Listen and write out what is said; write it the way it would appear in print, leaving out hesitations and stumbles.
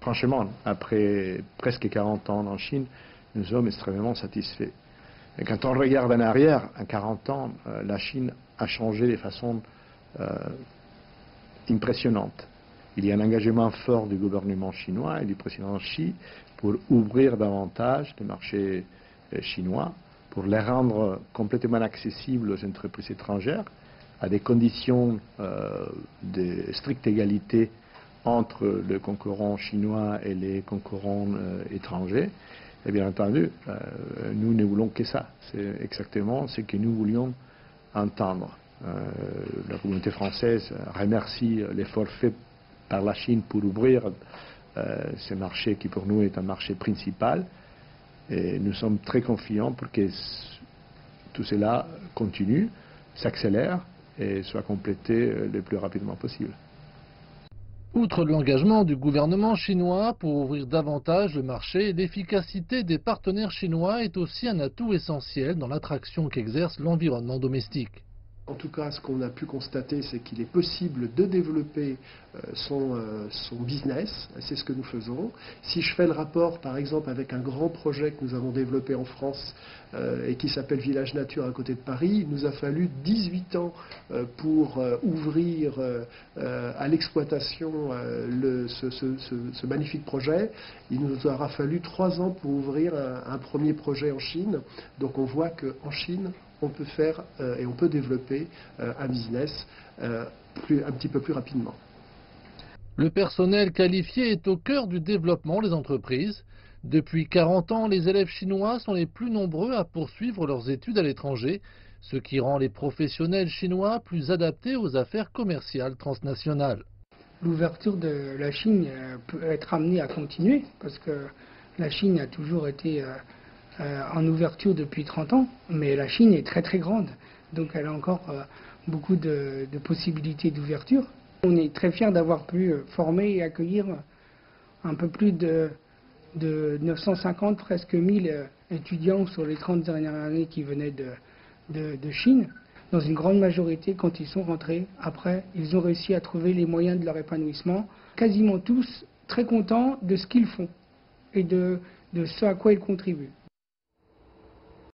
Franchement, après presque 40 ans en Chine, nous sommes extrêmement satisfaits. Et quand on regarde en arrière, en 40 ans, la Chine a changé de façon impressionnante. Il y a un engagement fort du gouvernement chinois et du président Xi pour ouvrir davantage les marchés chinois, pour les rendre complètement accessibles aux entreprises étrangères, à des conditions de stricte égalité entre les concurrents chinois et les concurrents étrangers. Et bien entendu, nous ne voulons que ça. C'est exactement ce que nous voulions entendre. La communauté française remercie l'effort fait par la Chine pour ouvrir ce marché qui pour nous est un marché principal. Et nous sommes très confiants pour que tout cela continue, s'accélère et soit complété le plus rapidement possible. Outre l'engagement du gouvernement chinois pour ouvrir davantage le marché, l'efficacité des partenaires chinois est aussi un atout essentiel dans l'attraction qu'exerce l'environnement domestique. En tout cas, ce qu'on a pu constater, c'est qu'il est possible de développer son business. C'est ce que nous faisons. Si je fais le rapport, par exemple, avec un grand projet que nous avons développé en France et qui s'appelle Village Nature à côté de Paris, il nous a fallu 18 ans pour ouvrir à l'exploitation ce magnifique projet. Il nous aura fallu 3 ans pour ouvrir un premier projet en Chine. Donc on voit qu'en Chine, on peut faire et on peut développer un business un petit peu plus rapidement. Le personnel qualifié est au cœur du développement des entreprises. Depuis 40 ans, les élèves chinois sont les plus nombreux à poursuivre leurs études à l'étranger, ce qui rend les professionnels chinois plus adaptés aux affaires commerciales transnationales. L'ouverture de la Chine peut être amenée à continuer parce que la Chine a toujours été en ouverture depuis 30 ans, mais la Chine est très très grande, donc elle a encore beaucoup de possibilités d'ouverture. On est très fiers d'avoir pu former et accueillir un peu plus de 950, presque 1000 étudiants sur les 30 dernières années qui venaient de Chine. Dans une grande majorité, quand ils sont rentrés, après, ils ont réussi à trouver les moyens de leur épanouissement. Quasiment tous très contents de ce qu'ils font et de ce à quoi ils contribuent.